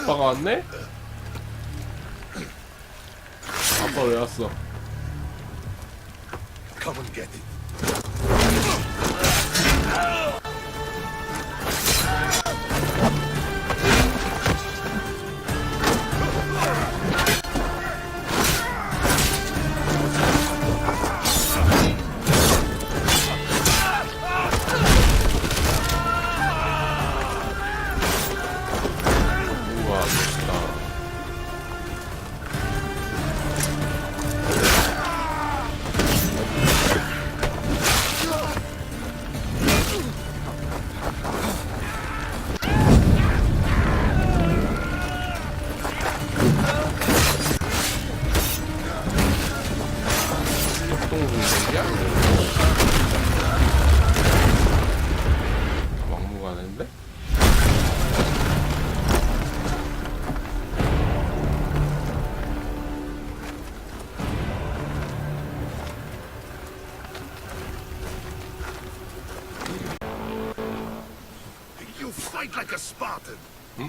아빠가 왔네? 아빠 왜 왔어? Come and get it. 우와, 멋있다. 협동공격이야? 막무가내인데? You fight like a Spartan.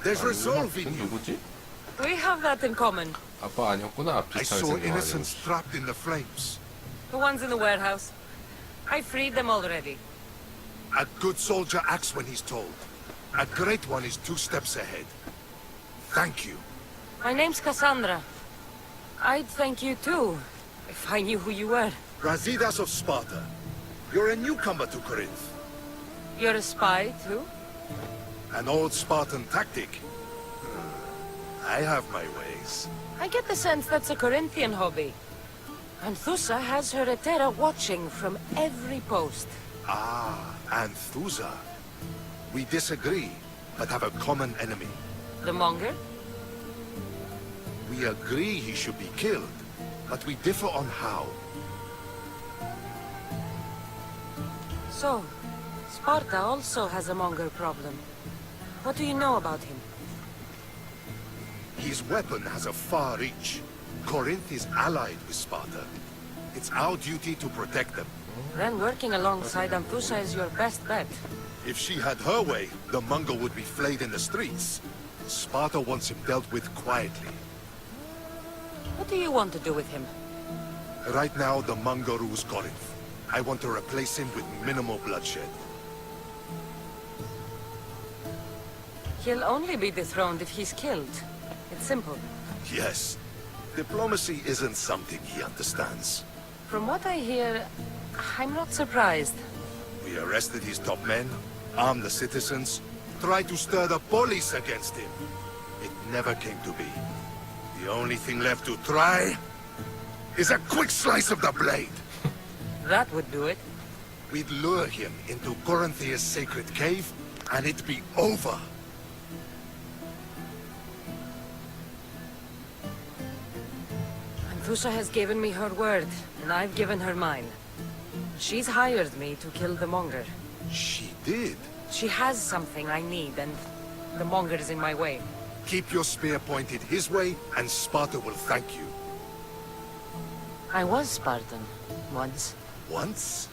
There's resolve in you. 누구지? We have that in common. 아빠 아니었구나. I 비슷하게 saw 생긴 거 innocents trapped in the flames. The ones in the warehouse. I freed them already. A good soldier acts when he's told. A great one is 2 steps ahead. Thank you. My name's Cassandra. I'd thank you too, if I knew who you were. Brasidas of Sparta. You're a newcomer to Corinth. You're a spy too? An old Spartan tactic. I have my ways. I get the sense that's a Corinthian hobby. Anthusa has her Etera watching from every post. Ah, Anthusa. We disagree, but have a common enemy. The Monger? We agree he should be killed, but we differ on how. So, Sparta also has a Monger problem. What do you know about him? His weapon has a far reach. Corinth is allied with Sparta. It's our duty to protect them. Then working alongside Anthusa is your best bet. If she had her way, the Mongol would be flayed in the streets. Sparta wants him dealt with quietly. What do you want to do with him? Right now, the Mongol rules Corinth. I want to replace him with minimal bloodshed. He'll only be dethroned if he's killed. It's simple. Yes. Diplomacy isn't something he understands. From what I hear, I'm not surprised. We arrested his top men, armed the citizens, tried to stir the police against him. It never came to be. The only thing left to try is a quick slice of the blade. That would do it. We'd lure him into Corinthia's sacred cave, and it'd be over. Anthusa has given me her word, and I've given her mine. She's hired me to kill the Monger. She did. She has something I need, and the Monger is in my way. Keep your spear pointed his way, and Sparta will thank you. I was Spartan, once. Once?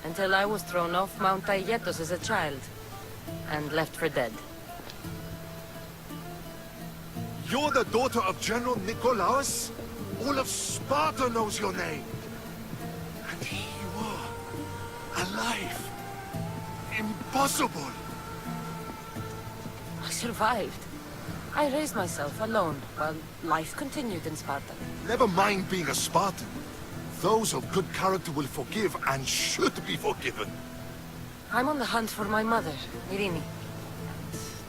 Until I was thrown off Mount Aietos as a child, and left for dead. You're the daughter of General Nikolaos? All of Sparta knows your name. And here you are, alive. Impossible. I survived. I raised myself alone, while life continued in Sparta. Never mind being a Spartan. Those of good character will forgive and should be forgiven. I'm on the hunt for my mother, Irini.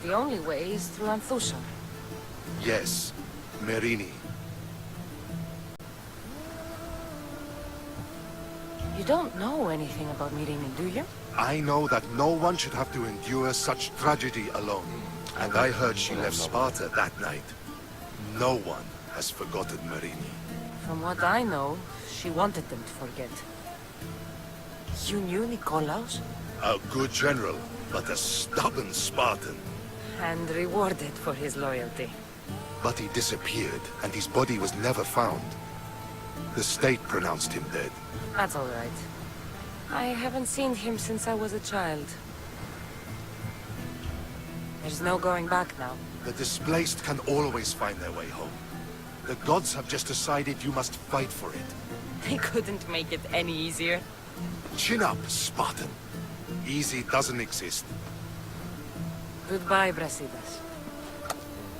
The only way is through Anthusa. Yes, Merini. You don't know anything about Irini, do you? I know that no one should have to endure such tragedy alone. And I heard she left Sparta that night. No one has forgotten Merini. From what I know, she wanted them to forget. You knew Nikolaos? A good general, but a stubborn Spartan. And rewarded for his loyalty. But he disappeared, and his body was never found. The state pronounced him dead. That's all right. I haven't seen him since I was a child. There's no going back now. The displaced can always find their way home. The gods have just decided you must fight for it. They couldn't make it any easier. Chin up, Spartan. Easy doesn't exist. Goodbye, Brasidas.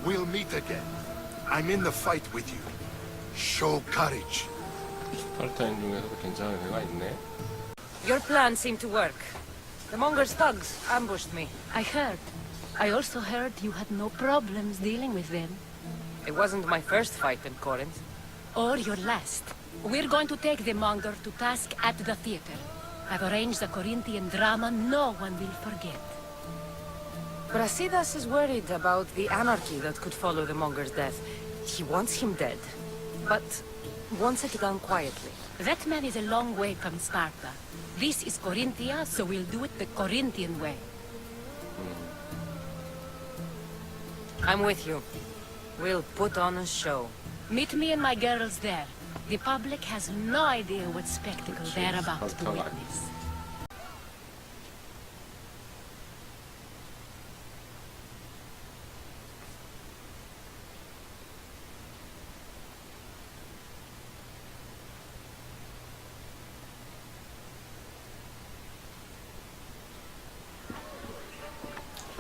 We'll meet again. I'm in the fight with you. Show courage. 스파르타인 중에서도 괜찮은 애가 있네. Your plan seemed to work. The Monger's thugs ambushed me. I heard. I also heard you had no problems dealing with them. It wasn't my first fight in Corinth. Or your last. We're going to take the Monger to task at the theater. I've arranged a Corinthian drama no one will forget. Brasidas is worried about the anarchy that could follow the Monger's death. He wants him dead, but wants it done quietly. That man is a long way from Sparta. This is Corinthia, so we'll do it the Corinthian way. I'm with you. We'll put on a show. Meet me and my girls there. The public has no idea what spectacle they're about to witness.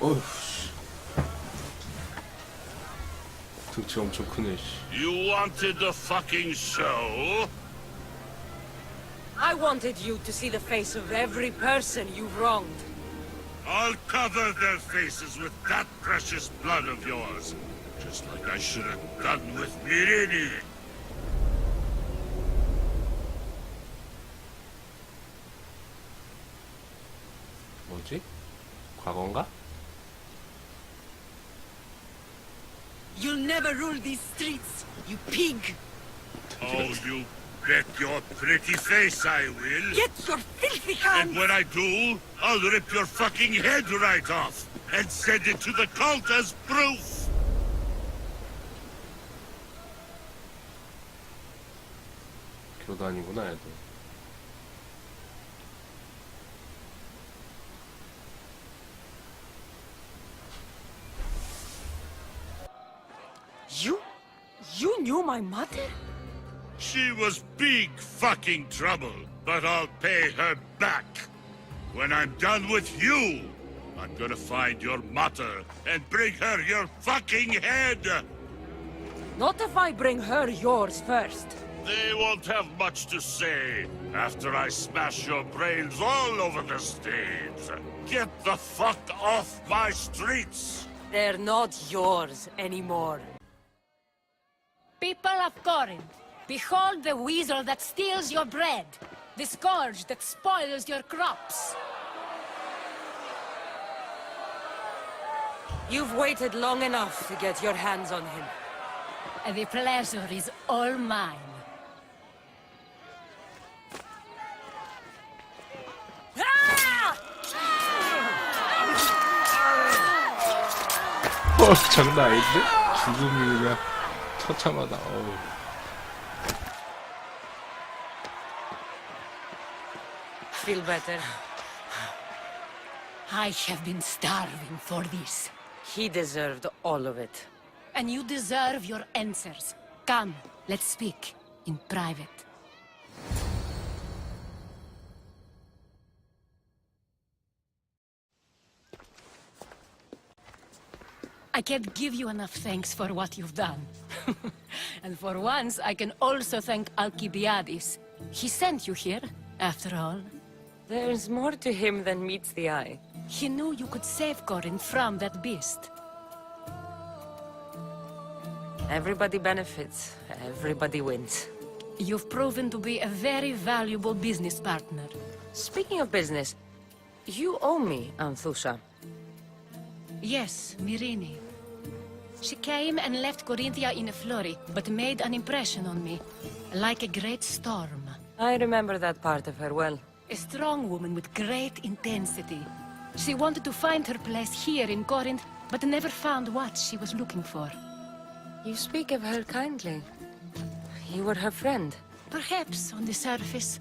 어휴, 씨. 등치 엄청 크네, 씨. You wanted the fucking show? I wanted you to see the face of every person you've wronged. I'll cover their faces with that precious blood of yours. Just like I should have done with Mirini. 뭐지? 과거인가? You'll never rule these streets, you pig! Oh, you bet your pretty face I will. Get your filthy And hands! when I do, I'll rip your fucking head right off and send it to the cult as proof. 교단이구나, 애도. You knew my mother? She was big fucking trouble, but I'll pay her back. When I'm done with you, I'm gonna find your mother and bring her your fucking head. Not if I bring her yours first. They won't have much to say after I smash your brains all over the stage. Get the fuck off my streets! They're not yours anymore. People of Corinth, behold the weasel that steals your bread, the scourge that spoils your crops. You've waited long enough to get your hands on him. And the pleasure is all mine. 장난 아닌데? 죽음이 그냥 처참하다. 어우. Feel better? I have been starving for this. He deserved all of it. And you deserve your answers. Come, let's speak in private. I can't give you enough thanks for what you've done. And for once, I can also thank Alcibiades. He sent you here, after all. There's more to him than meets the eye. He knew you could save Corinth from that beast. Everybody benefits. Everybody wins. You've proven to be a very valuable business partner. Speaking of business, you owe me, Anthusha. Yes, Mirini. She came and left Corinthia in a flurry, but made an impression on me, like a great storm. I remember that part of her well. A strong woman with great intensity. She wanted to find her place here in Corinth, but never found what she was looking for. You speak of her kindly. You were her friend. Perhaps on the surface,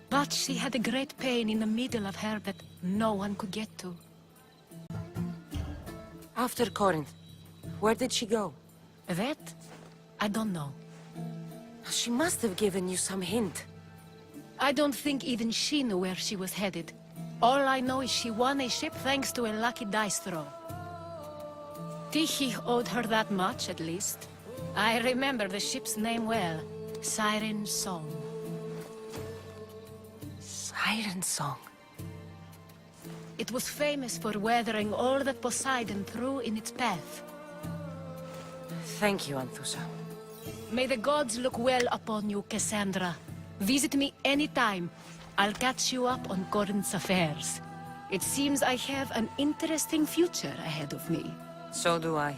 but she had a great pain in the middle of her that no one could get to. After Corinth, where did she go? That? I don't know. She must have given you some hint. I don't think even she knew where she was headed. All I know is she won a ship thanks to a lucky dice throw. Tyche owed her that much, at least. I remember the ship's name well. Siren Song. Siren Song. It was famous for weathering all that Poseidon threw in its path. Thank you, Anthusa. May the gods look well upon you, Cassandra. Visit me anytime. I'll catch you up on Corinth's affairs. It seems I have an interesting future ahead of me. So do I.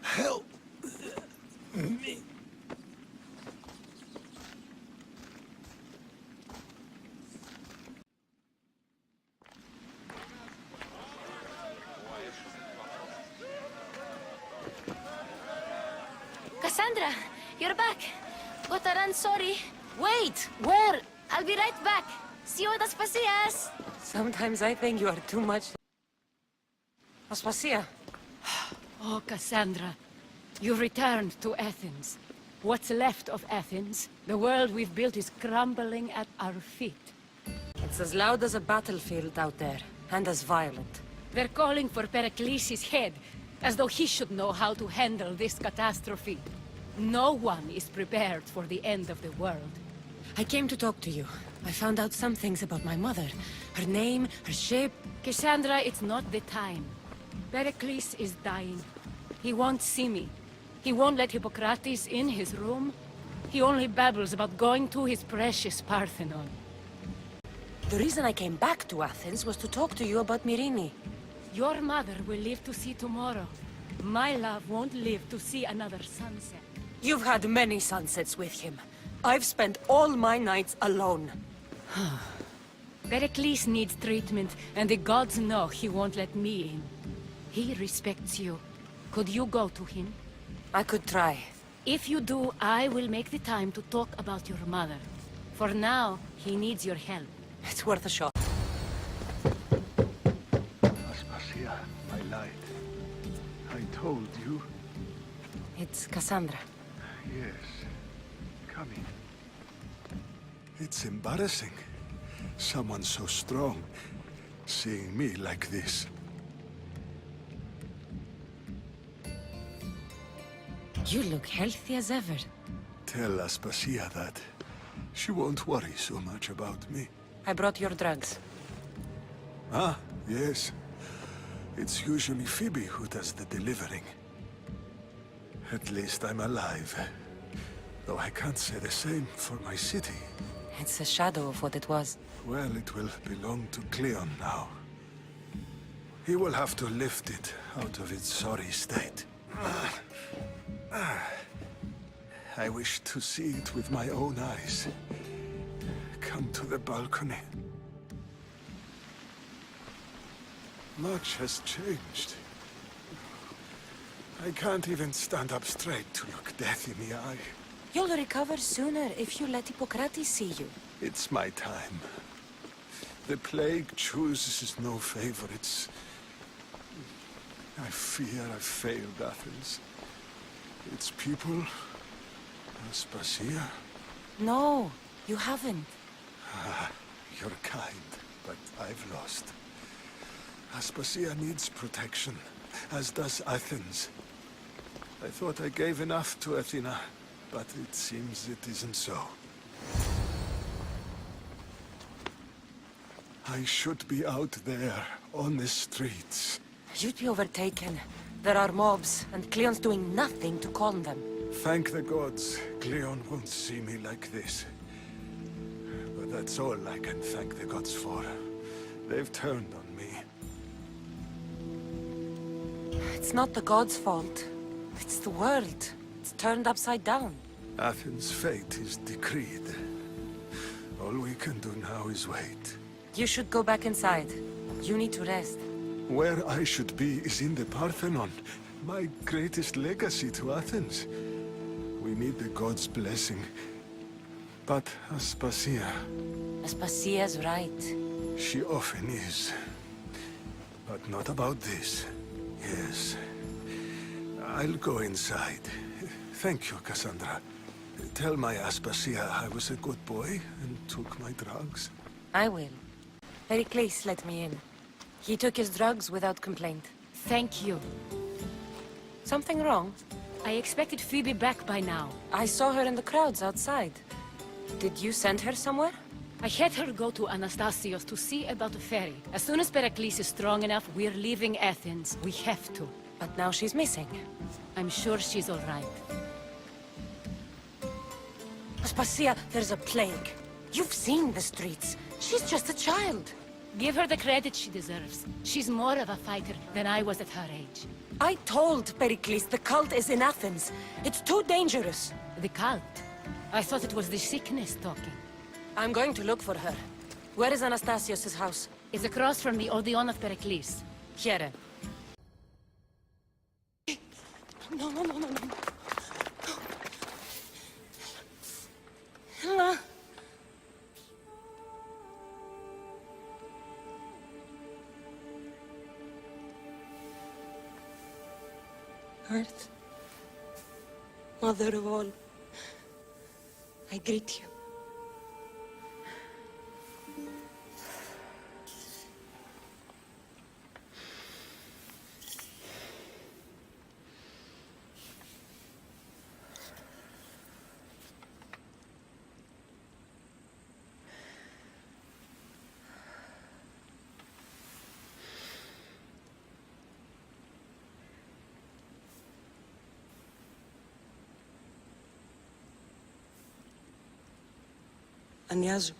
Help me. Cassandra, you're back. Gotta run, sorry. Wait! Where? I'll be right back. See you at Aspasias. Sometimes I think you are too much... Aspasia. Oh, Cassandra. You returned to Athens. What's left of Athens? The world we've built is crumbling at our feet. It's as loud as a battlefield out there, and as violent. They're calling for Pericles' head, as though he should know how to handle this catastrophe. No one is prepared for the end of the world. I came to talk to you. I found out some things about my mother. Her name, her shape... Cassandra, it's not the time. Pericles is dying. He won't see me. He won't let Hippocrates in his room. He only babbles about going to his precious Parthenon. The reason I came back to Athens was to talk to you about Myrine. Your mother will live to see tomorrow. My love won't live to see another sunset. You've had many sunsets with him. I've spent all my nights alone. Pericles needs treatment, and the gods know he won't let me in. He respects you. Could you go to him? I could try. If you do, I will make the time to talk about your mother. For now, he needs your help. It's worth a shot. Aspasia, my light. I told you. It's Cassandra. Yes. Come in. It's embarrassing. Someone so strong, seeing me like this. You look healthy as ever. Tell Aspasia that. She won't worry so much about me. I brought your drugs. Ah, yes. It's usually Phoebe who does the delivering. At least I'm alive. Though I can't say the same for my city. It's a shadow of what it was. Well, it will belong to Cleon now. He will have to lift it out of its sorry state. I wish to see it with my own eyes. Come to the balcony. Much has changed. I can't even stand up straight to look death in the eye. You'll recover sooner if you let Hippocrates see you. It's my time. The plague chooses no favorites. I fear I've failed Athens. Its people... Aspasia? No, you haven't. You're kind, but I've lost. Aspasia needs protection, as does Athens. I thought I gave enough to Athena, but it seems it isn't so. I should be out there, on the streets. You'd be overtaken. There are mobs, and Cleon's doing nothing to calm them. Thank the gods, Cleon won't see me like this. But that's all I can thank the gods for. They've turned on me. It's not the gods' fault. It's the world. It's turned upside down. Athens' fate is decreed. All we can do now is wait. You should go back inside. You need to rest. Where I should be is in the Parthenon, my greatest legacy to Athens. We need the gods' blessing. But Aspasia, Aspasia's right. she often is. But not about this. Yes. I'll go inside. Thank you, Cassandra. Tell my Aspasia I was a good boy and took my drugs. I will. Pericles let me in. He took his drugs without complaint. Thank you. Something wrong? I expected Phoebe back by now. I saw her in the crowds outside. Did you send her somewhere? I had her go to Anastasios to see about the ferry. As soon as Pericles is strong enough, we're leaving Athens. We have to. But now she's missing. I'm sure she's all right. Aspasia, there's a plague. You've seen the streets. She's just a child. Give her the credit she deserves. She's more of a fighter than I was at her age. I told Pericles the cult is in Athens. It's too dangerous. The cult? I thought it was the sickness talking. I'm going to look for her. Where is Anastasios' house? It's across from the Odeon of Pericles. Here. No, no, no, no, no. Ella. Earth, Mother of all, I greet you. Ανιάζω.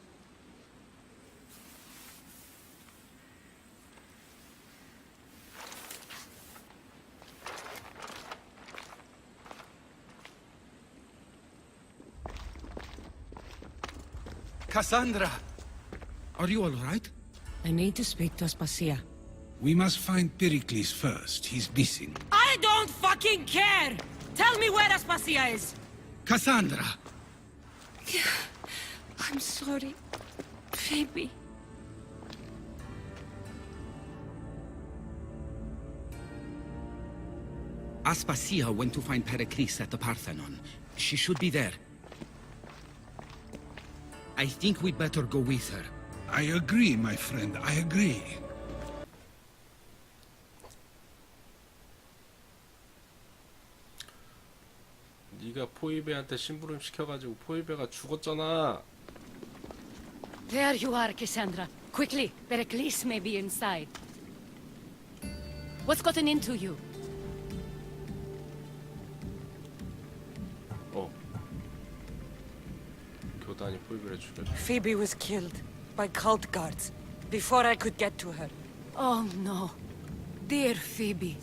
Cassandra! Are you all right? I need to speak to Aspasia. We must find Pericles first. He's missing. I don't fucking care! Tell me where Aspasia is! Cassandra! I'm sorry, Phoebe. Aspasia went to find Pericles at the Parthenon. She should be there. I think we'd better go with her. I agree, my friend, I agree. 네가 포이베한테 심부름 시켜가지고 포이베가 죽었잖아. There you are, Cassandra. Quickly, Pericles may be inside. What's gotten into you? 교단이 포이베를 죽였어. Phoebe was killed by cult guards before I could get to her. Oh no. Dear Phoebe.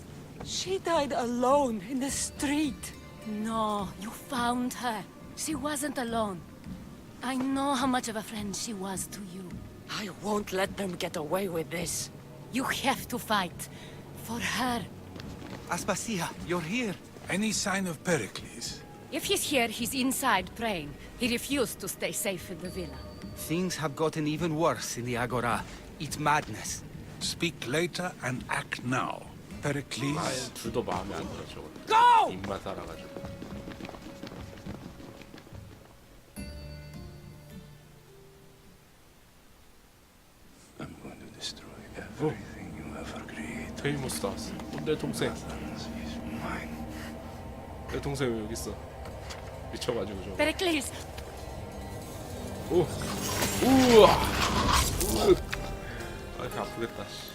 She died alone in the street. No, you found her. She wasn't alone. I know how much of a friend she was to you. I won't let them get away with this. You have to fight. For her. Aspasia, you're here. Any sign of Pericles? If he's here, he's inside praying. He refused to stay safe in the villa. Things have gotten even worse in the Agora. It's madness. Speak later and act now. Pericles... 아예 둘도 마음에 안 들어 저거. Go! 입만 살아가지고. I'm going to destroy everything you ever created. 페이모스 나왔어. 내 동생. Athens is mine. 내 동생 왜 여기 있어? 미쳐가지고 저거. Pericles! 오, 우와, 아, 이렇게 아프겠다. 씨.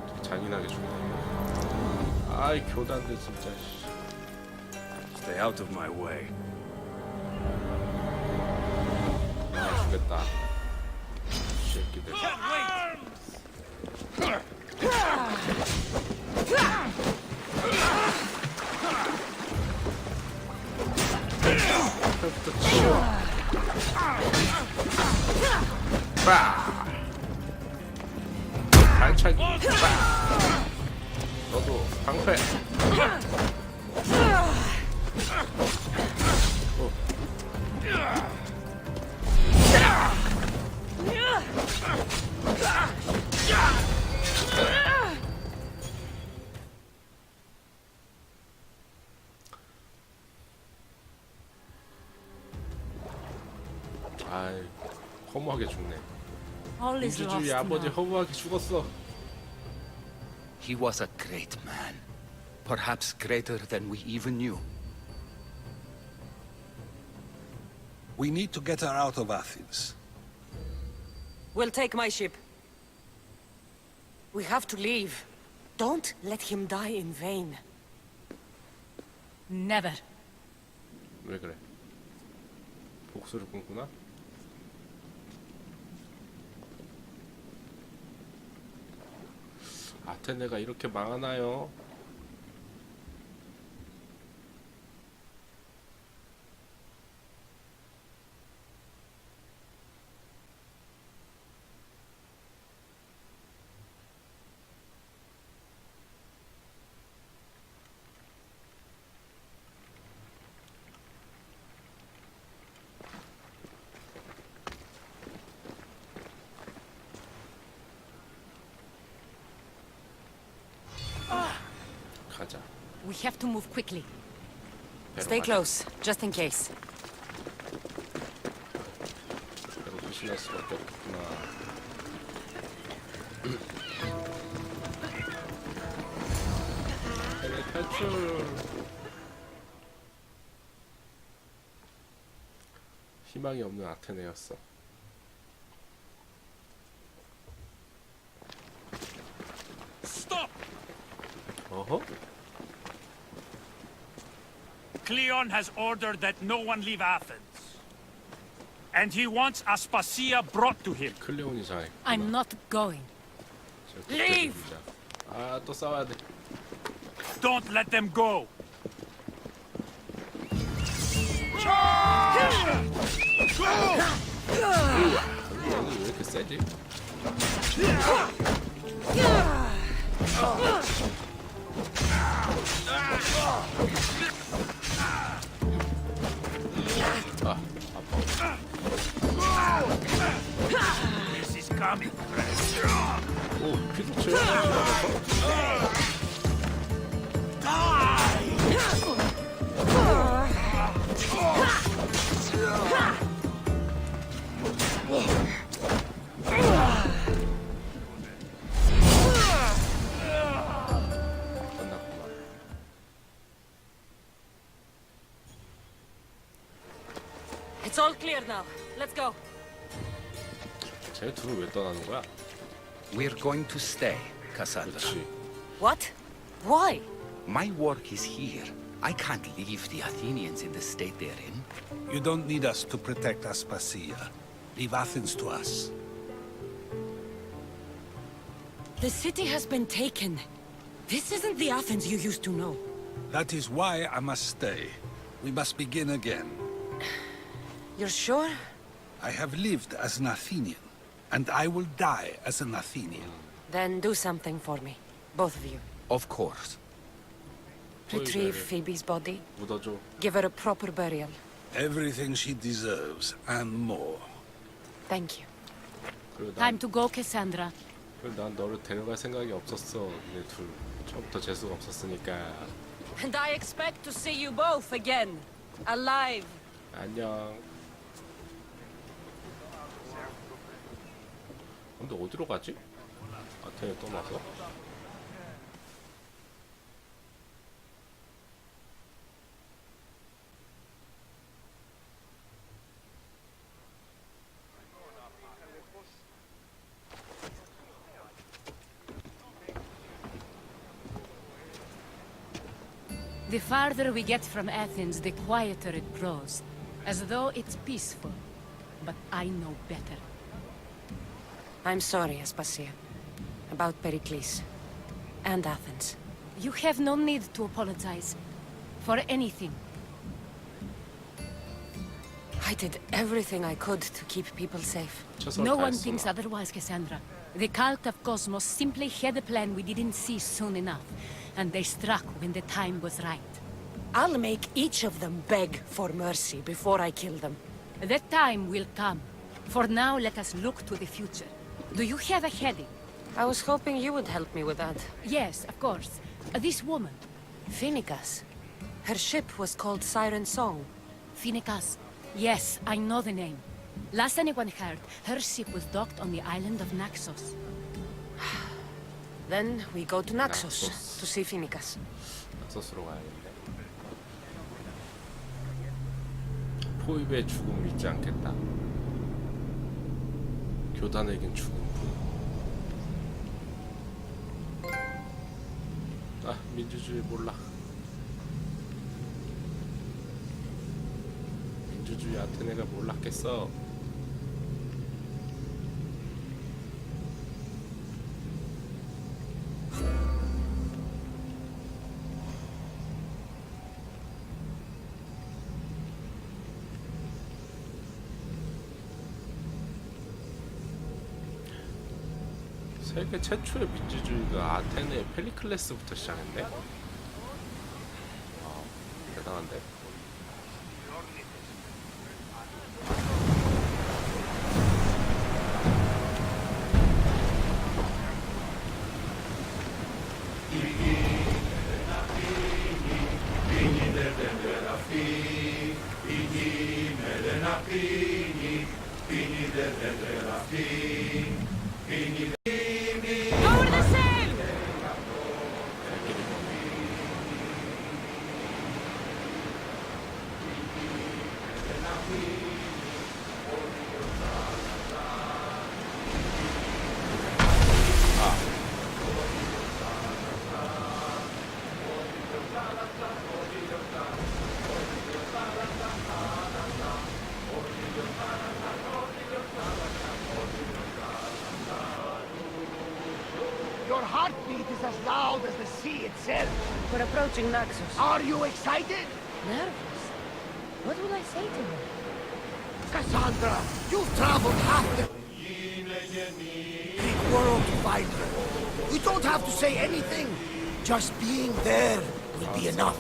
되게 잔인하게 죽이네. 아이 교단들 진짜. 씨. Stay out of my way. 아 죽겠다. 새끼들. 빠. 발차기. 빠. 너도 방패. 아이, 허무하게 죽네. All is lost 민주주의 아버지 now. 허무하게 죽었어. He was a great man. Perhaps greater than we even knew. We need to get her out of Athens. We'll take my ship. We have to leave. Don't let him die in vain. Never. 왜 그래? 복수를 꿈꾸나? 아테네가 이렇게 망하나요? 가자. We have to move quickly. Stay close, just in case. 배로 조심할 수밖에 없구나. 아테네 탈출. 희망이 없는 아테네였어. Stop! 어허? Cleon has ordered that no one leave Athens. And he wants Aspasia brought to him. 클레온이 장애. I'm not going. Leave! 아, 또 싸워야 돼. Don't let them go. 여기 왜 이렇게 세지? 아, 아파. This is coming. 오, 피도 채워. 끝났구나. It's all clear now. Let's go. 쟤네 둘은 왜 떠나는 거야? We're going to stay, Cassandra. 그렇지. What? Why? My work is here. I can't leave the Athenians in the state they're in. You don't need us to protect Aspasia. Leave Athens to us. The city has been taken. This isn't the Athens you used to know. That is why I must stay. We must begin again. You're sure? I have lived as an Athenian, and I will die as an Athenian. Then do something for me. Both of you. Of course. Retrieve 왜, 왜. Phoebe's body. 묻어줘. Give her a proper burial. Everything she deserves, and more. Thank you. 그리고 Time to go, Cassandra. 난 너를 데려갈 생각이 없었어. 너네 둘 처음부터 재수가 없었으니까. And I expect to see you both again. Alive. 안녕. 근데 어디로 가지? 아테네 떠나서? The farther we get from Athens, the quieter it grows. As though it's peaceful. But I know better. I'm sorry, Aspasia. About Pericles. And Athens. You have no need to apologize. For anything. I did everything I could to keep people safe. 최선을 No one 다했어. thinks otherwise, Cassandra. The cult of Cosmos simply had a plan we didn't see soon enough, and they struck when the time was right. I'll make each of them beg for mercy before I kill them. That time will come. For now, let us look to the future. Do you have a heading? I was hoping you would help me with that. Yes, of course. This woman, Finicas. Her ship was called Siren Song. Finicas. Yes, I know the name. Last anyone heard, her ship was docked on the island of Naxos. Then we go to Naxos Naxos. to see Finicas. nakso스로 가야겠네. 포입의 죽음을 잊지 않겠다. 교단에겐 죽음뿐. 아, 민주주의 몰라. 민주주의 아테네가 몰랐겠어. 세계 최초의 민주주의가 아테네 펠리클레스부터 시작했네? 대단한데? Lower the sail! Your heartbeat is as loud as the sea itself. We're approaching Naxos. Are you excited? Nervous? What will I say to her? Cassandra, you've traveled half the big world to find her. You don't have to say anything. Just being there will be enough.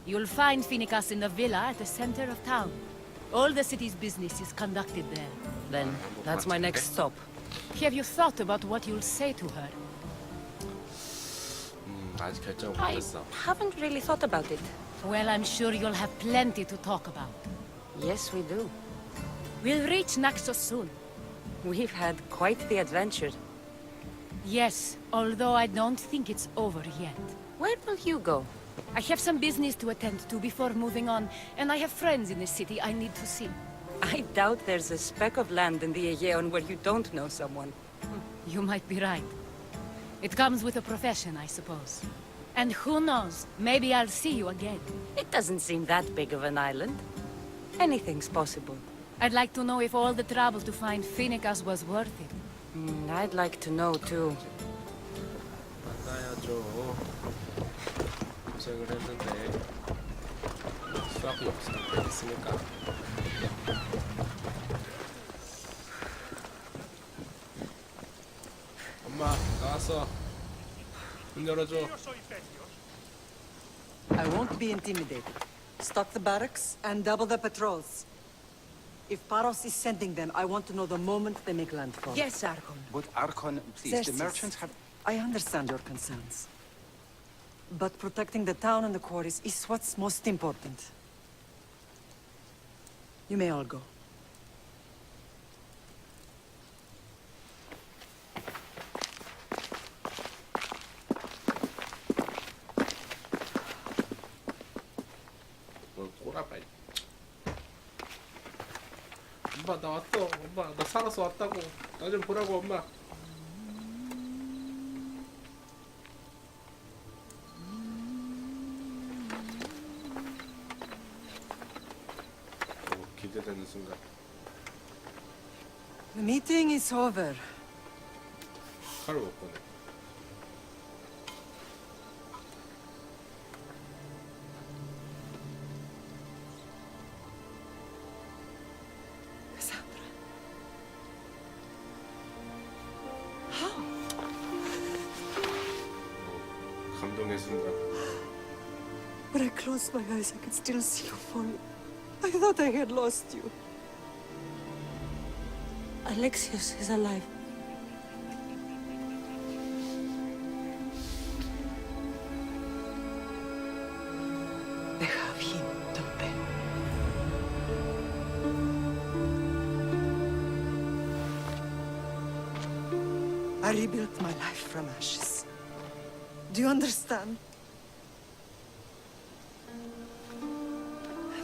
You'll find Finicas in the villa at the center of town. All the city's business is conducted there. Then, that's my next stop. Have you thought about what you'll say to her? 아직 결정을 I 못했어. haven't really thought about it. Well, I'm sure you'll have plenty to talk about. Yes, we do. We'll reach Naxos soon. We've had quite the adventure. Yes, although I don't think it's over yet. Where will you go? I have some business to attend to before moving on, and I have friends in the city I need to see. I doubt there's a speck of land in the Aegean where you don't know someone. You might be right. It comes with a profession, I suppose. And who knows, maybe I'll see you again. It doesn't seem that big of an island. Anything's possible. I'd like to know if all the trouble to find Finicas was worth it. I'd like to know too. 만나야죠. 고생을 했는데 수학이 없으면 되겠습니까? 엄마 나왔어. 문 열어줘. I won't be intimidated. Stock the barracks and double the patrols. If Paros is sending them, I want to know the moment they make landfall. Yes, Archon. But Archon, please, the Xerxes, merchants have... I understand your concerns. But protecting the town and the quarries is what's most important. You may all go. 뭘 꼬라봐. 엄마 나 왔어. 엄마 나 살아서 왔다고. 나 좀 보라고 엄마. 기대되는 순간. The meeting is over. 칼을 못 꺼내. Cassandra. 감동의 순간. When I closed my eyes, I could still see you falling. I thought I had lost you. Alexios is alive. They have him, don't they? I rebuilt my life from ashes. Do you understand?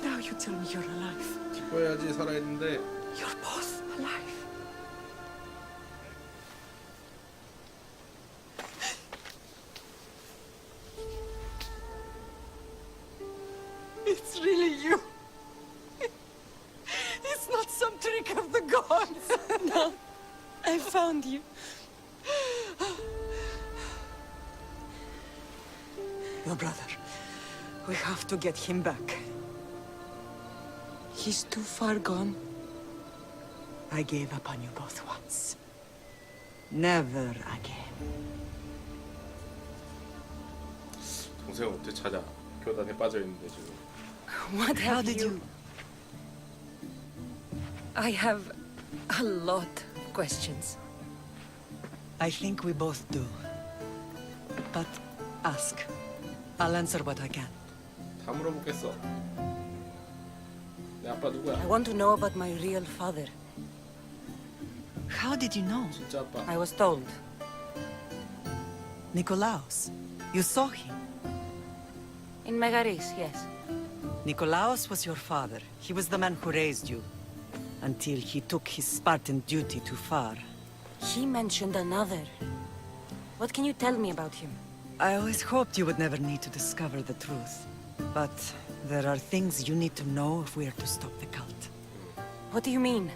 Now you tell me you're alive. 기뻐야지 살아있는데. You're both alive. It's really you. It's not some trick of the gods. No, I found you. Your brother. We have to get him back. He's too far gone. I gave up on you both once. Never again. 동생 어떻게 찾아? 교단에 빠져 있는데 지금. What How have did you... I have a lot of questions. I think we both do. But ask. I'll answer what I can. 다 물어보겠어. 내 아빠 누구야? I want to know about my real father. How did you know? 진짜 아빠. I was told. Nikolaos. You saw him. In Megaris, yes. Nikolaos was your father. He was the man who raised you. Until he took his Spartan duty too far. He mentioned another. What can you tell me about him? I always hoped you would never need to discover the truth. But there are things you need to know if we are to stop the cult. What do you mean?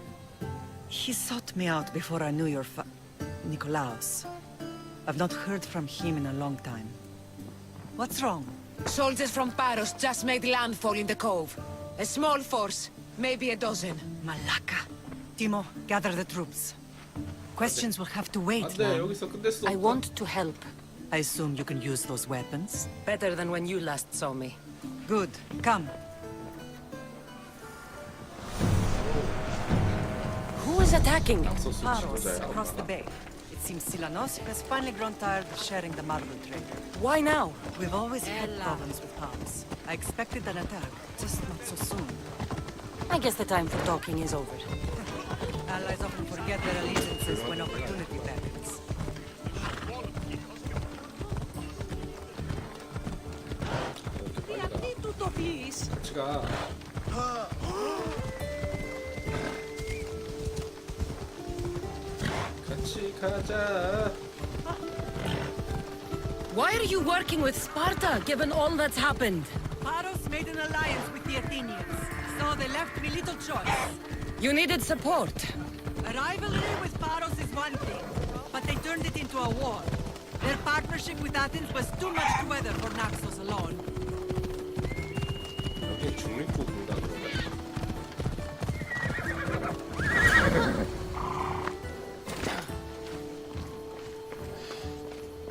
He sought me out before I knew your Nikolaos. I've not heard from him in a long time. What's wrong? Soldiers from Paros just made landfall in the cove. A small force, maybe a dozen. Malaka. Timo, gather the troops. Questions will have to wait, 안돼 man. 여기서 끝낼 수 없어. I want to help. I assume you can use those weapons? Better than when you last saw me. Good. Come. Who is attacking? 낙서수 Paros, 지도자의 across the 아빠가. bay. It seems Silanos has finally grown tired of sharing the marble trade. Why now? We've always had problems with Paros. I expected an attack, just not so soon. I guess the time for talking is over. Allies often forget their allegiances when opportunity beckons. 같이 가. 같이 가자. Why are you working with Sparta, given all that's happened? Paros made an alliance with the Athenians, so they left me little choice. You needed support. A rivalry with Paros is one thing, but they turned it into a war. Their partnership with Athens was too much to weather for Naxos alone. 여기 중립국인가 그러네.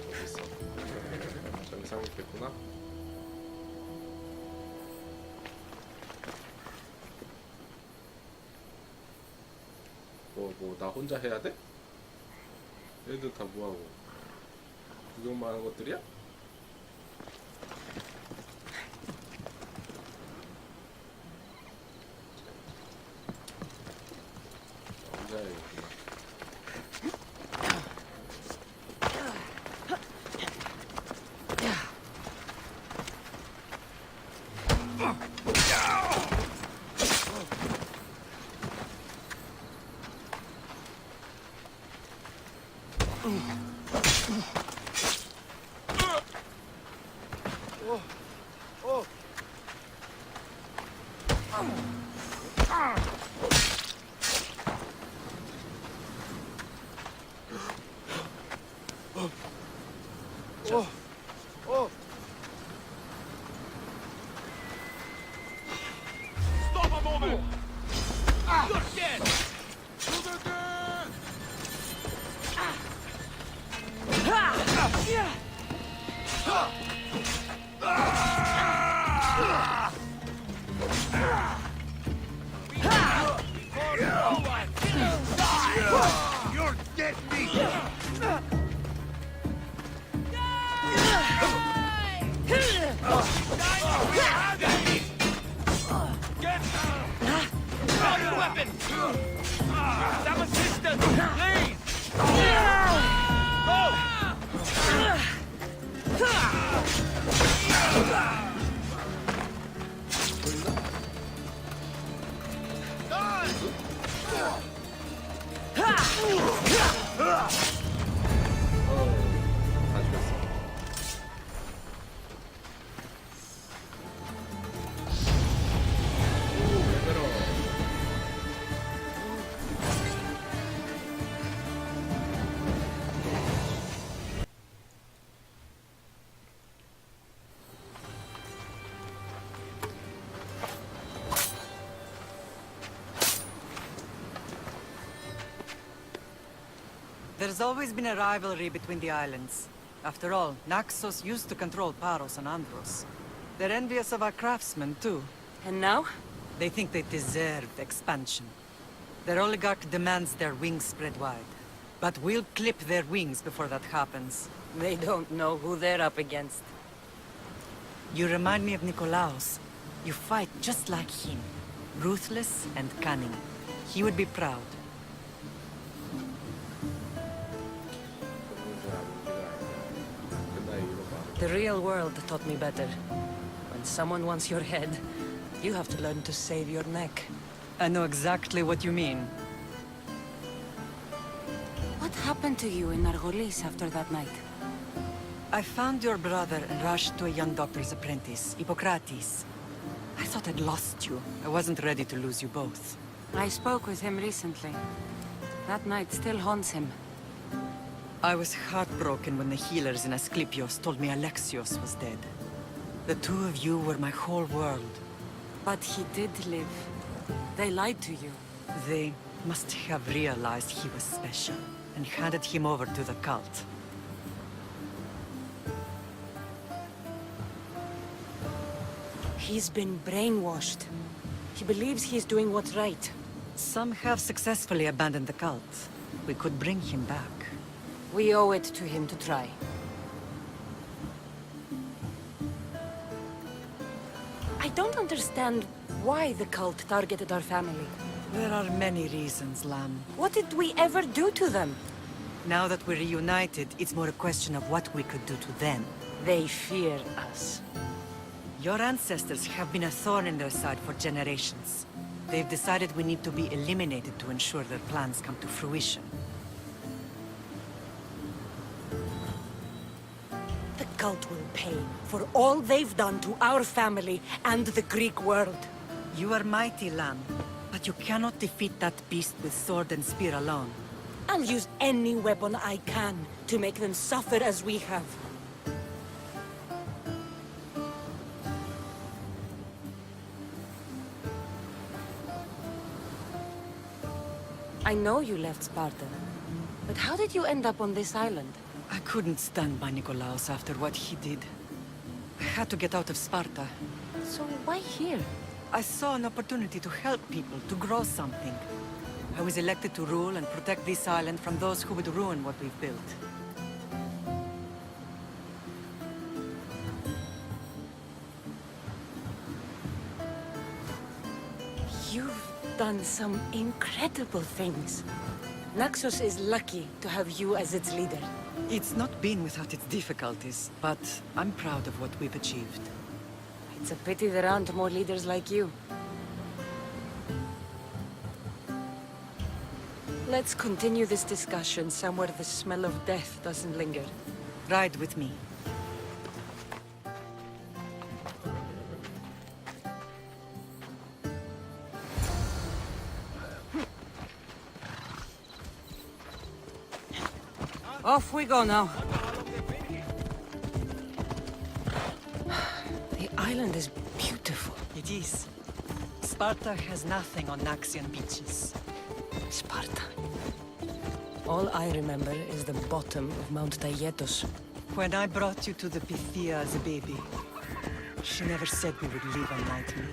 어디 있어? 정상이 있겠구나. 나 혼자 해야 돼? 얘들 다 뭐하고? 구경만 하는 것들이야? 혼자 해야겠구나. weapon! Some assistance, please! Go! 다 죽였어. There's always been a rivalry between the islands. After all, Naxos used to control Paros and Andros. They're envious of our craftsmen, too. And now? They think they deserve expansion. Their oligarch demands their wings spread wide. But we'll clip their wings before that happens. They don't know who they're up against. You remind me of Nikolaos. You fight just like him. Ruthless and cunning. He would be proud. The real world taught me better. When someone wants your head, you have to learn to save your neck. I know exactly what you mean. What happened to you in Argolis after that night? I found your brother and rushed to a young doctor's apprentice, Hippocrates. I thought I'd lost you. I wasn't ready to lose you both. I spoke with him recently. That night still haunts him. I was heartbroken when the healers in Asclepios told me Alexios was dead. The two of you were my whole world. But he did live. They lied to you. They must have realized he was special and handed him over to the cult. He's been brainwashed. He believes he's doing what's right. Some have successfully abandoned the cult. We could bring him back. We owe it to him to try. I don't understand why the cult targeted our family. There are many reasons, Lamb. What did we ever do to them? Now that we're reunited, it's more a question of what we could do to them. They fear us. Your ancestors have been a thorn in their side for generations. They've decided we need to be eliminated to ensure their plans come to fruition. The cult will pay for all they've done to our family and the Greek world. You are mighty, Lamb, but you cannot defeat that beast with sword and spear alone. I'll use any weapon I can to make them suffer as we have. I know you left Sparta, but how did you end up on this island? I couldn't stand by Nikolaos after what he did. I had to get out of Sparta. So why here? I saw an opportunity to help people, to grow something. I was elected to rule and protect this island from those who would ruin what we've built. You've done some incredible things. Naxos is lucky to have you as its leader. It's not been without its difficulties, but I'm proud of what we've achieved. It's a pity there aren't more leaders like you. Let's continue this discussion somewhere the smell of death doesn't linger. Ride with me. Off we go now. The island is beautiful. It is. Sparta has nothing on Naxian beaches. Sparta. All I remember is the bottom of Mount Taygetos. When I brought you to the Pythia as a baby, she never said we would live unlike me.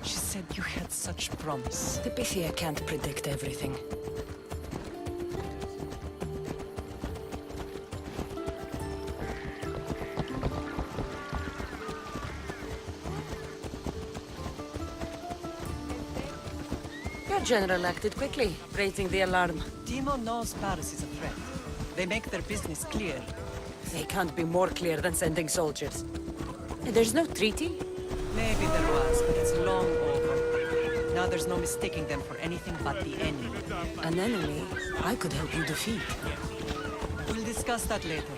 She said you had such promise. The Pythia can't predict everything. Your general acted quickly, raising the alarm. Timo knows Paris is a threat. They make their business clear. They can't be more clear than sending soldiers. There's no treaty? Maybe there was, but it's long over. Now there's no mistaking them for anything but the enemy. An enemy I could help you defeat. We'll discuss that later.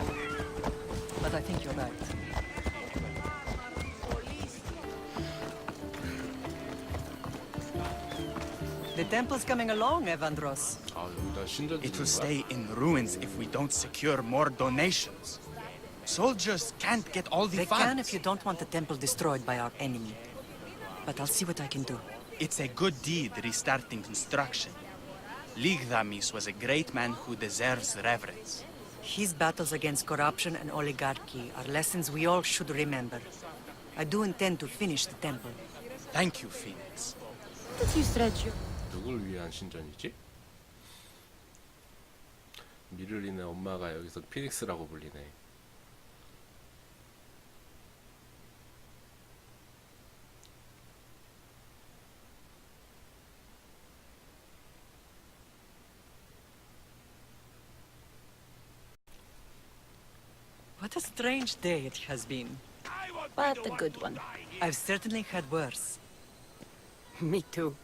But I think you're right. The temple's coming along, Evandros. 아, 여기다 신전 It will 짓는 거야? stay in ruins if we don't secure more donations. Soldiers can't get all the They funds. can if you don't want the temple destroyed by our enemy. But I'll see what I can do. It's a good deed restarting construction. Ligdamis was a great man who deserves reverence. His battles against corruption and oligarchy are lessons we all should remember. I do intend to finish the temple. Thank you, Phoenix. Did you stretch you? 누굴 위한 신전이지? 미르린의 엄마가 여기서 피닉스라고 불리네. What a strange day it has been. But a good one. I've certainly had worse. Me too.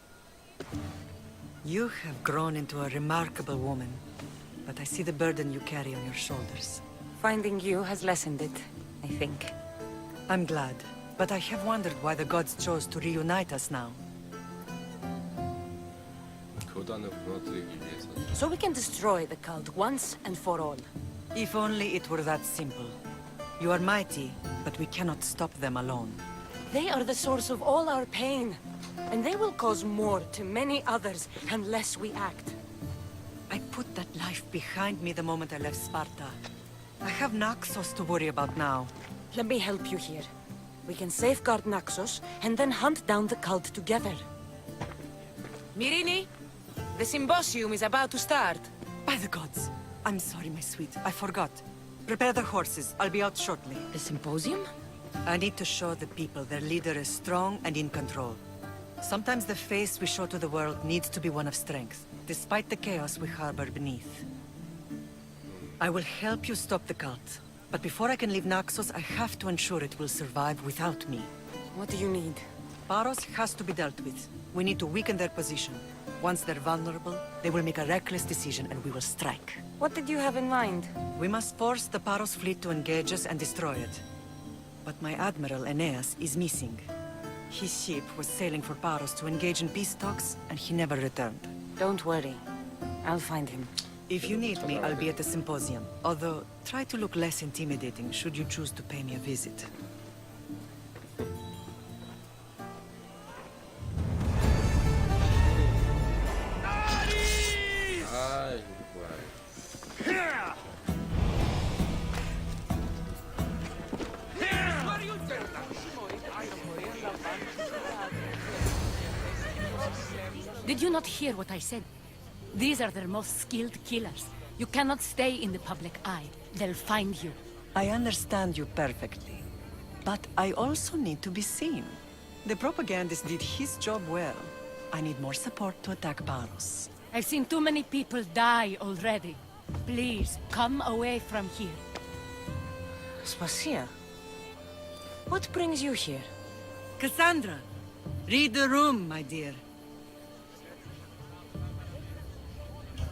You have grown into a remarkable woman, but I see the burden you carry on your shoulders. Finding you has lessened it, I think. I'm glad, but I have wondered why the gods chose to reunite us now. 교단을 무너뜨리기 위해서. So we can destroy the cult once and for all. If only it were that simple. You are mighty, but we cannot stop them alone. They are the source of all our pain. And they will cause more to many others unless we act. I put that life behind me the moment I left Sparta. I have Naxos to worry about now. Let me help you here. We can safeguard Naxos and then hunt down the cult together. Mirini, the symposium is about to start. By the gods. I'm sorry, my sweet. I forgot. Prepare the horses. I'll be out shortly. The symposium? I need to show the people their leader is strong and in control. Sometimes the face we show to the world needs to be one of strength, despite the chaos we harbor beneath. I will help you stop the cult, but before I can leave Naxos, I have to ensure it will survive without me. What do you need? Paros has to be dealt with. We need to weaken their position. Once they're vulnerable, they will make a reckless decision and we will strike. What did you have in mind? We must force the Paros fleet to engage us and destroy it. But my admiral, Aeneas, is missing. His ship was sailing for Paros to engage in peace talks, and he never returned. Don't worry. I'll find him. If you need me, I'll be at the symposium. Although, try to look less intimidating should you choose to pay me a visit. 아, 이거 뭐야. Did you not hear what I said? These are their most skilled killers. You cannot stay in the public eye. They'll find you. I understand you perfectly. But I also need to be seen. The propagandist did his job well. I need more support to attack Paros. I've seen too many people die already. Please, come away from here. Spacia? What brings you here? Cassandra! Read the room, my dear.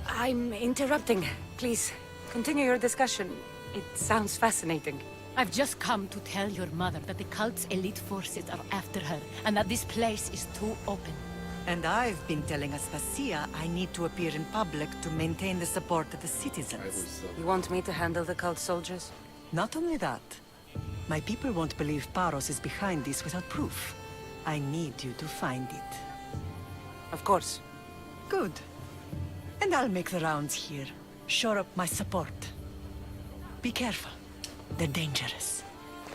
I'm interrupting. Please, continue your discussion. It sounds fascinating. I've just come to tell your mother that the cult's elite forces are after her, and that this place is too open. And I've been telling Aspasia I need to appear in public to maintain the support of the citizens. You want me to handle the cult soldiers? Not only that. My people won't believe Paros is behind this without proof. I need you to find it. Of course. Good. And I'll make the rounds here. Shore up my support. Be careful. They're dangerous.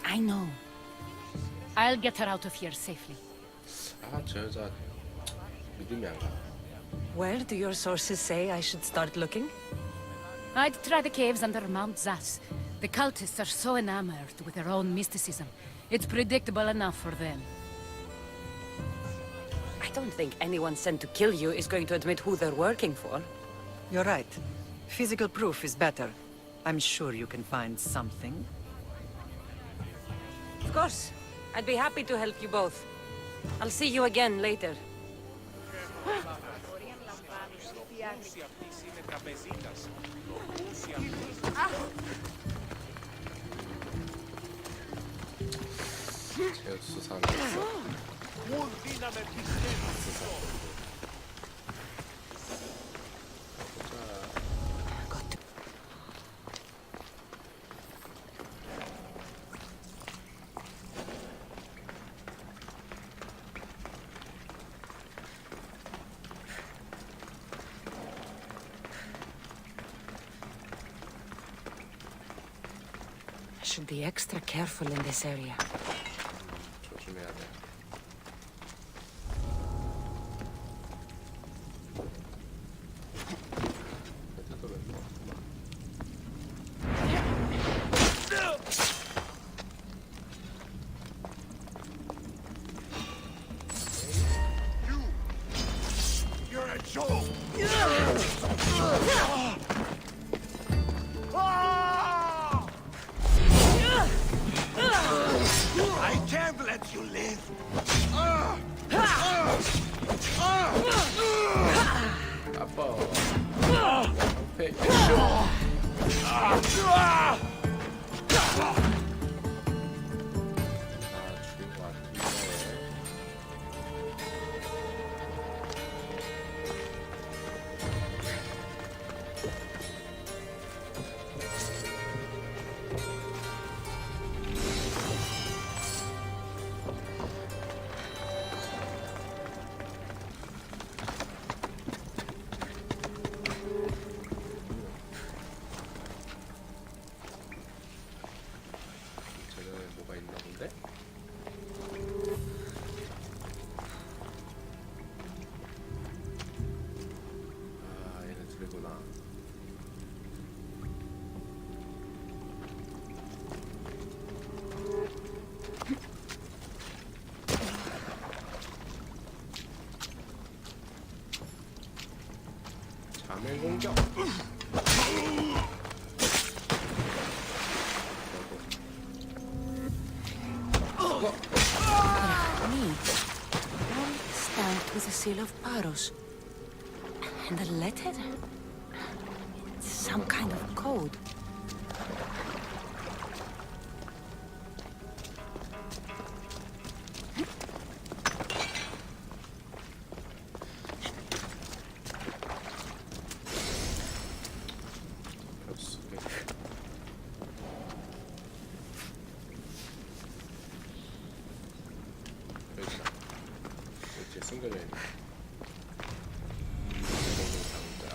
I know. I'll get her out of here safely. 아, 저 여자 믿음이 안 가. Where do your sources say I should start looking? I'd try the caves under Mount Zas. The cultists are so enamored with their own mysticism. It's predictable enough for them. I I don't think anyone sent to kill you is going to admit who they're working for. You're right. Physical proof is better. I'm sure you can find something. Of course. I'd be happy to help you both. I'll see you again later. 제우스 사는 I should be extra careful in this area. 조심해야 돼. 헤드도 왜 뭐? You're a joke! I can't let you live! 아빠. 페이 액션. 죽인 것 같은데. 저녁에 뭐가 있나 본데? 아, 얘네 둘이구나. 자매 공격. Me. Stamped with the seal of Paros. And the letter? It's some kind of code. 이렇게 숨겨져 있네. 상자.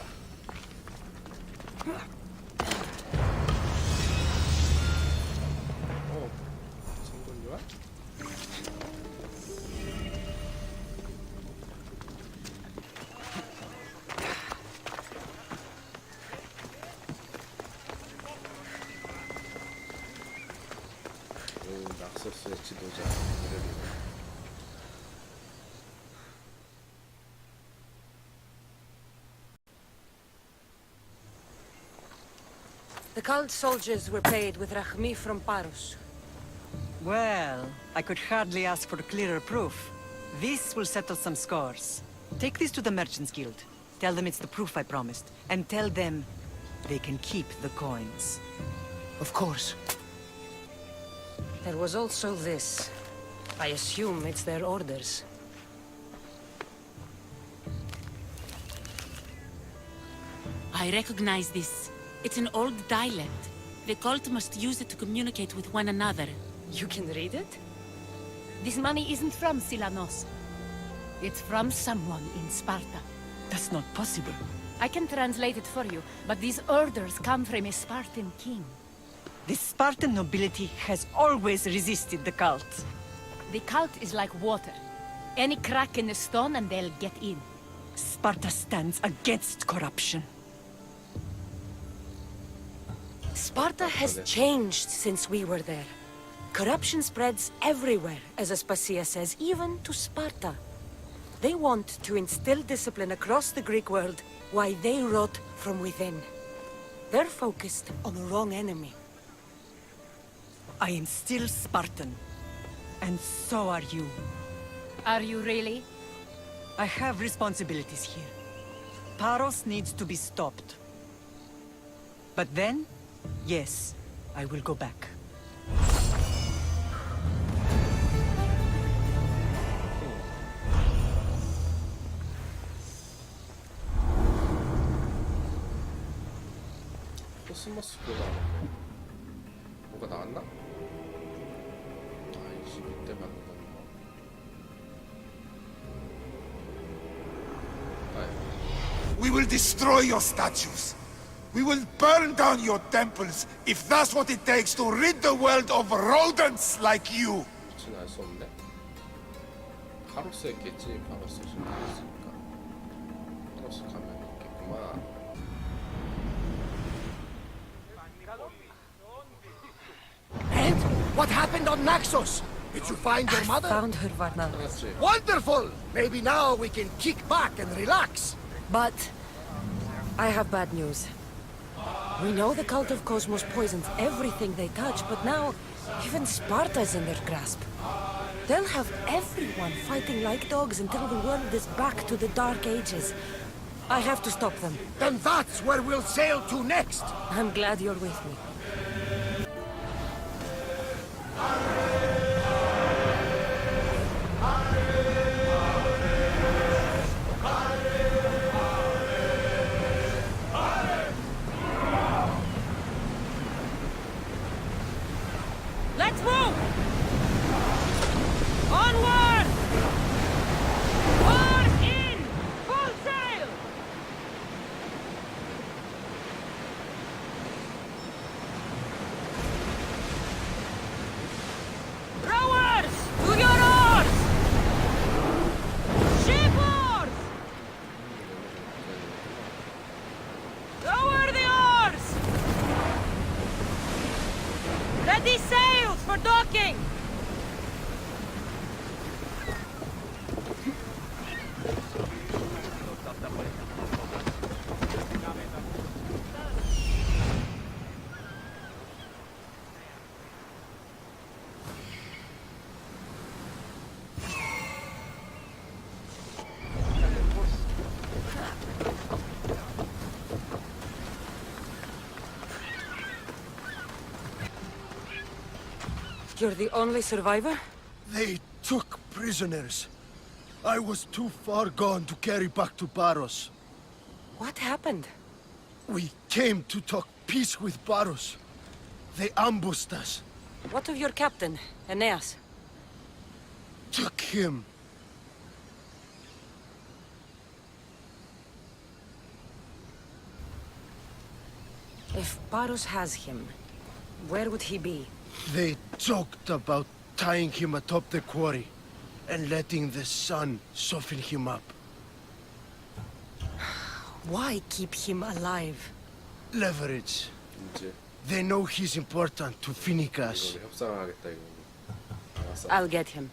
성분유화? 낙서스의 지도자 이름이네. The cult soldiers were paid with Rachmi from Paros. Well, I could hardly ask for clearer proof. This will settle some scores. Take this to the Merchants Guild. Tell them it's the proof I promised. And tell them they can keep the coins. Of course. There was also this. I assume it's their orders. I recognize this. It's an old dialect. The cult must use it to communicate with one another. You can read it? This money isn't from Silanos. It's from someone in Sparta. That's not possible. I can translate it for you, but these orders come from a Spartan king. The Spartan nobility has always resisted the cult. The cult is like water. Any crack in the stone and they'll get in. Sparta stands against corruption. Sparta has changed since we were there. Corruption spreads everywhere, as Aspasia says, even to Sparta. They want to instill discipline across the Greek world while they rot from within. They're focused on the wrong enemy. I am still Spartan. And so are you. Are you really? I have responsibilities here. Paros needs to be stopped. But then, yes, I will go back. 코스모스 그거 나왔네. 뭐가 나왔나? 아이씨, 이때 받는 거. We will destroy your statues. We will burn down your temples if that's what it takes to rid the world of rodents like you. 그치는 알 수 없네. 파로스 했겠지. 파로스 지금 있으니까. 파로스 가면 있겠구만. And what happened on Naxos? Did you find your mother? Found her, Varna. Wonderful! Maybe now we can kick back and relax. But I have bad news. We know the cult of Cosmos poisons everything they touch, but now even Sparta's in their grasp. They'll have everyone fighting like dogs until the world is back to the Dark Ages. I have to stop them. Then that's where we'll sail to next. I'm glad you're with me. Let's move! Onward! Oars in! Full sail! Rowers! To your oars! Ship oars! Lower the oars! Ready sails for docking! You're the only survivor? They took prisoners. I was too far gone to carry back to Paros. What happened? We came to talk peace with Paros. They ambushed us. What of your captain, Aeneas? Took him. If Paros has him, where would he be? They joked about tying him atop the quarry and letting the sun soften him up. Why keep him alive? Leverage. 이제 They know he's important to Finicas. 이거 협상하겠다 이거. 알았어. I'll get him.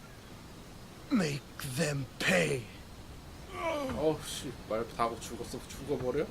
Make them pay. 어우 씨, 말 다 하고 죽어버려?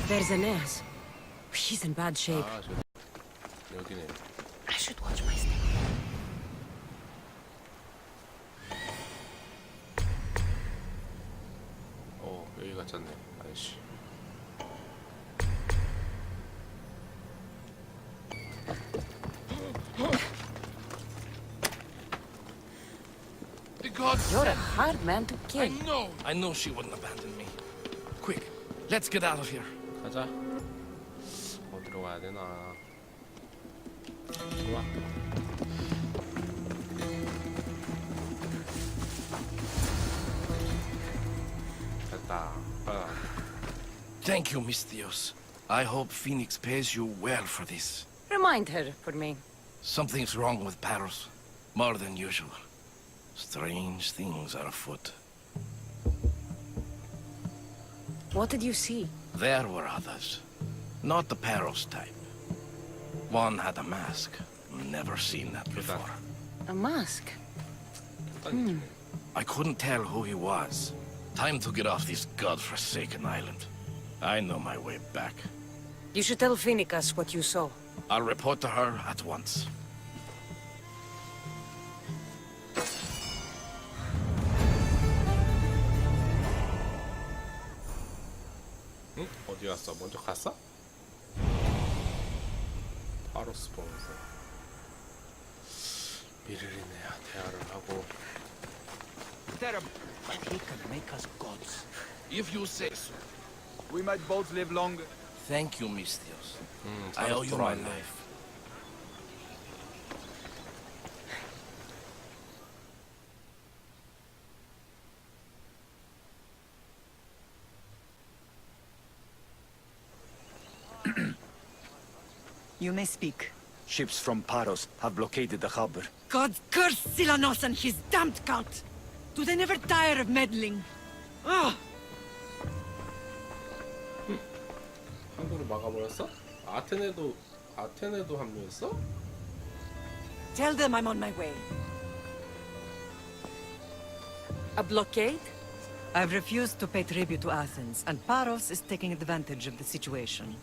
There's Aeneas. He's in bad shape. 아, 여기네. I should watch my step. 여기 같잖네. 아이씨. You're a hard man to kill. I know she wouldn't abandon me. Quick, let's get out of here. 가자. 어디로 가야 되나? 됐다. Thank you, Mistios. I hope Phoenix pays you well for this. Remind her for me. Something's wrong with Paros. More than usual. Strange things are afoot. What did you see? There were others. Not the Paros type. One had a mask. Never seen that before. A mask? I couldn't tell who he was. Time to get off this godforsaken island. I know my way back. You should tell Phoenix what you saw. I'll report to her at once. 응? 어디 갔어? 먼저 갔어? 파로스 보면서 미르리네와 대화를 하고. But he can make us gods. If you say so. We might both live longer. Thank you, Mistios. I owe you my life. You may speak. Ships from Paros have blockaded the harbor. God curse Silanos and his damned cult! Do they never tire of meddling? Ah! 항구를 막아버렸어? 아테네도 합류했어? Tell them I'm on my way. A blockade? I've refused to pay tribute to Athens, and Paros is taking advantage of the situation.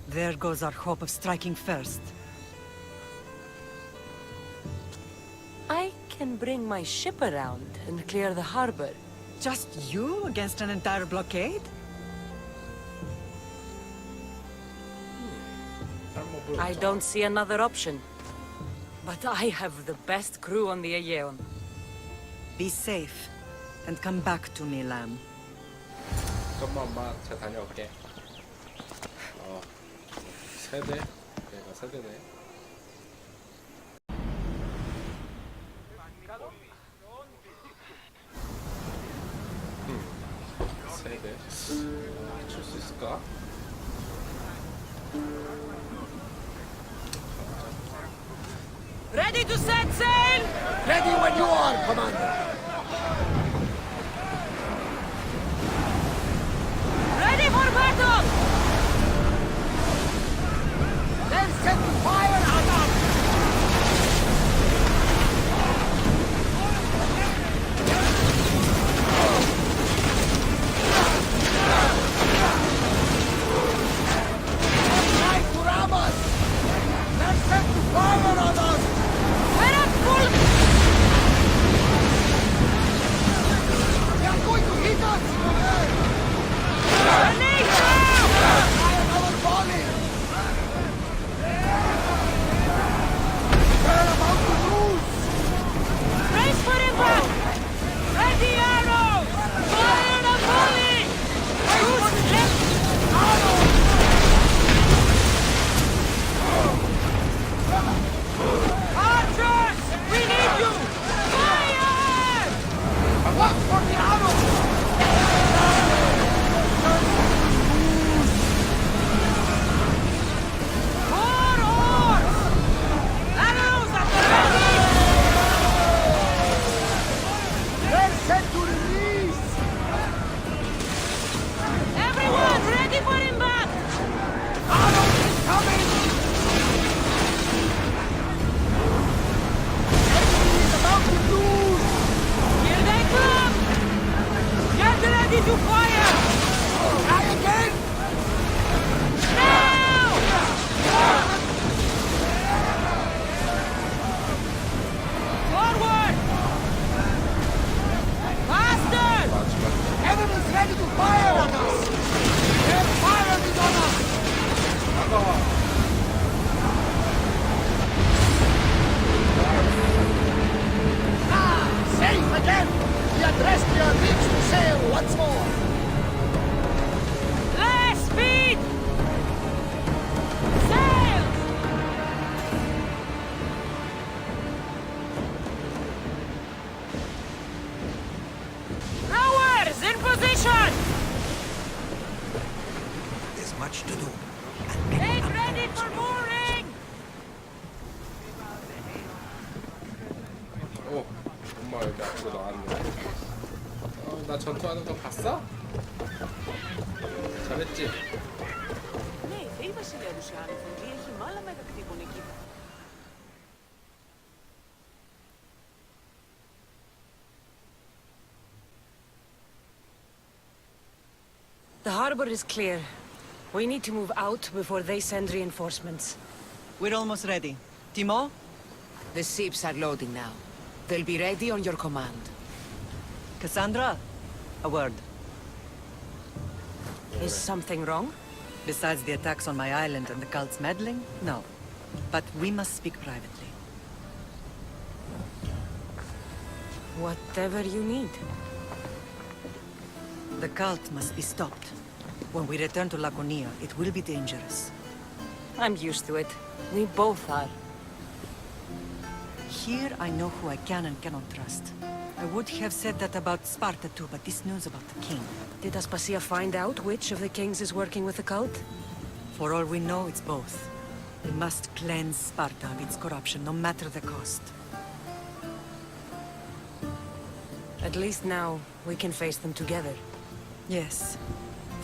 There goes our hope of striking first. I can bring my ship around and clear the harbor. Just you against an entire blockade? I don't see another option. But I have the best crew on the Aegean. Be safe, and come back to me, lamb. 잠깐만, 잘 다녀올게. 세대? 얘가 세대네. 세대. 맞출 수 있을까? Ready to set sail? Ready when you are, Commander. Ready for battle! Then set fire on us! Try to ram us! Then set fire on us! We're at full... They are going to hit us! Grenade now! Fire our volley! 여기 앞으로 나왔네. 나 전투하는 거 봤어? 잘했지? Ναι, η βασιλεύουσα άνθρωποι έχει μάλλα μετακτύπων εκεί. The harbor is clear. We need to move out before they send reinforcements. We're almost ready. Timo? The ships are loading now. They'll be ready on your command. Cassandra? A word. Is something wrong? Besides the attacks on my island and the cult's meddling? No. But we must speak privately. Whatever you need. The cult must be stopped. When we return to Laconia, it will be dangerous. I'm used to it. We both are. Here I know who I can and cannot trust. I would have said that about Sparta too, but this news about the king... Did Aspasia find out which of the kings is working with the cult? For all we know, it's both. We must cleanse Sparta of its corruption, no matter the cost. At least now, we can face them together. Yes.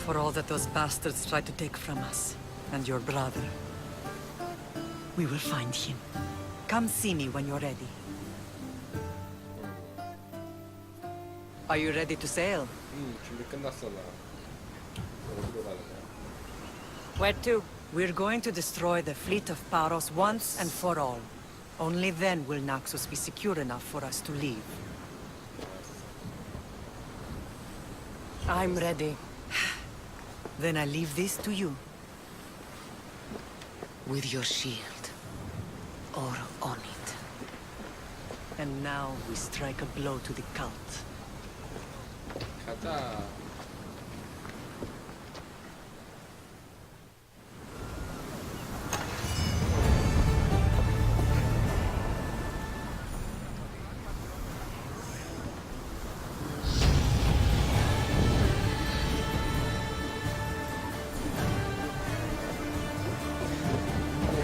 For all that those bastards tried to take from us. And your brother. We will find him. Come see me when you're ready. Are you ready to sail? 준비 끝났어 나. 어디로 가는 거야? Where to? We're going to destroy the fleet of Paros once and for all. Only then will Naxos be secure enough for us to leave. I'm ready. Then I leave this to you. With your shield. Or on it. And now we strike a blow to the cult. 가자.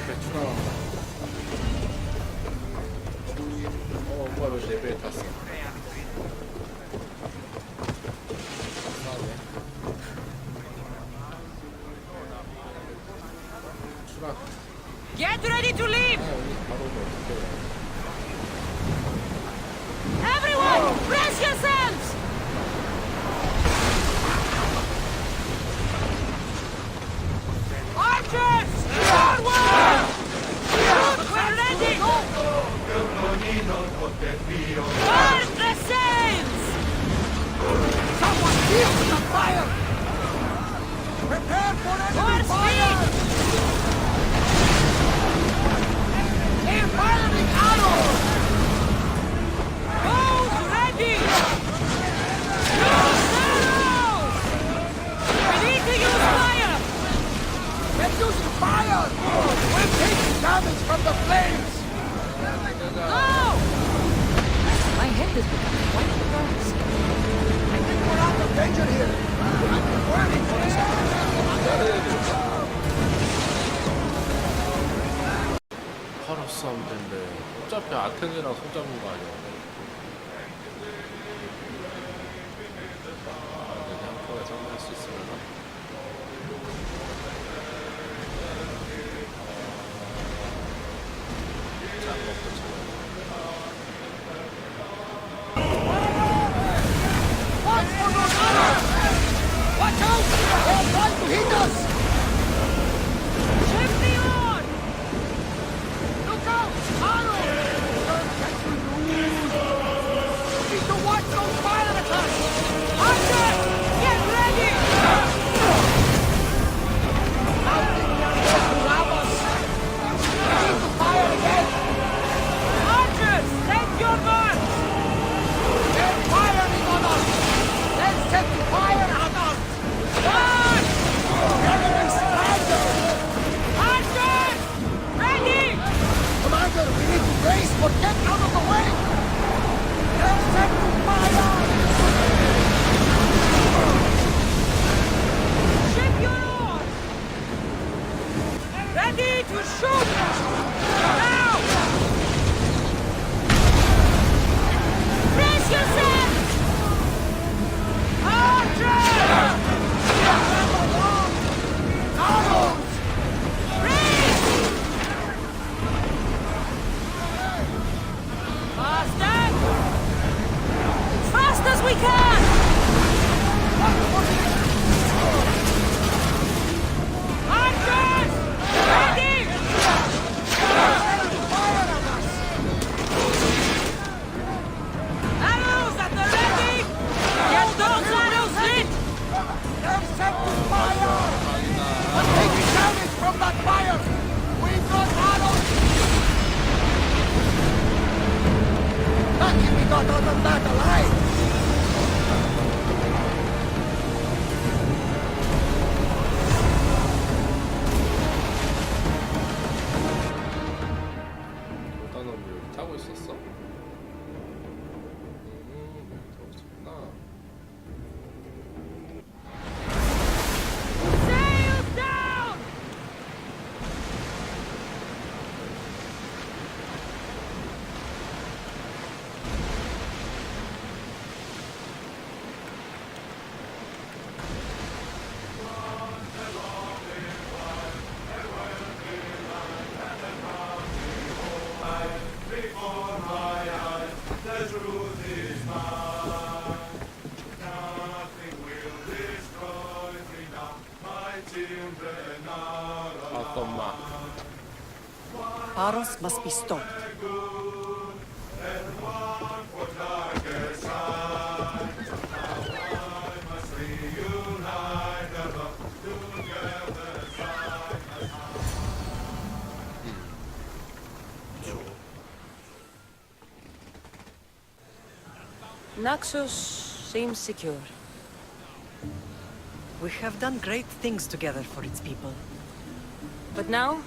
배추 나왔다. 뭐야 왜 레벨 탔어? Get ready to leave! Everyone, brace yourselves! Archers! Forward! We're ready! Burn the sails! Someone deal with the fire! Prepare for enemy fire! They're firing arrows! Bows ready! Use arrows! We need to use fire! They're using fire! We're taking damage from the flames! Go! My head is becoming quite fast. I think we're out of danger here. I'm burning for this. 바로 싸우면 된대. 어차피 아테네랑 손잡은 거 아니야. 내가 한 번에 정리할 수 있으려나? 자, 먹고 쳐. Watch out! They're trying to hit us! Ship the oar! Look out! Arrow! We need to watch those fire attacks! Archer! Get ready! Mounting their way to grab us! We need to fire again! Archers! Take your guns! They're firing on us! Let's set fire on us! Run! Enemy surrender! Archers! Ready! Commander, we need to brace, but get out of the way! Let's set fire! Ship your oars! Ready to shoot! Now! 있었어? 그렇구나. Sails down! 아tom마. Paros must be stopped. Naxos seems secure. We have done great things together for its people. But now,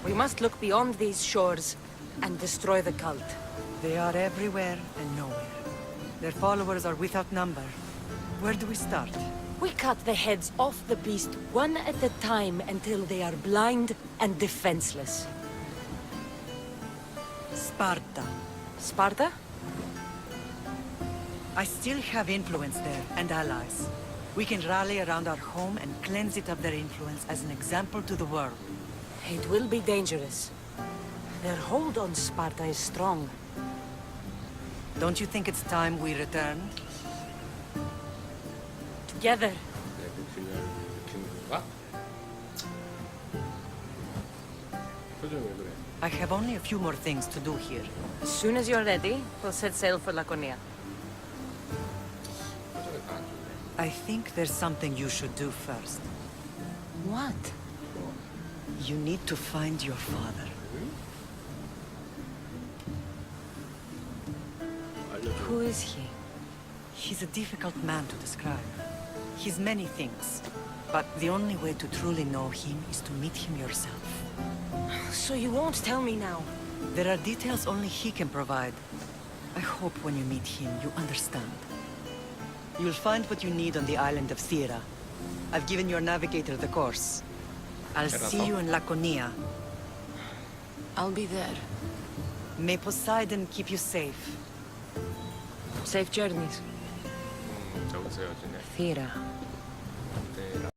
we must look beyond these shores and destroy the cult. They are everywhere and nowhere. Their followers are without number. Where do we start? We cut the heads off the beast one at a time until they are blind and defenseless. Sparta. Sparta? I still have influence there, and allies. We can rally around our home and cleanse it of their influence as an example to the world. It will be dangerous. Their hold on Sparta is strong. Don't you think it's time we return? Together. 내 균형을 느끼는 건가? 표정이 왜 그래? I have only a few more things to do here. As soon as you're ready, we'll set sail for Laconia. 표정이 다 안 좋네. I think there's something you should do first. What? You need to find your father. 알려줘. Who is he? He's a difficult man to describe. He's many things, but the only way to truly know him is to meet him yourself. So you won't tell me now? There are details only he can provide. I hope when you meet him, you understand. You'll find what you need on the island of Thera. I've given your navigator the course. I'll see you in Laconia. I'll be there. May Poseidon keep you safe. Safe journeys. 저기서 헤어지네. Thera.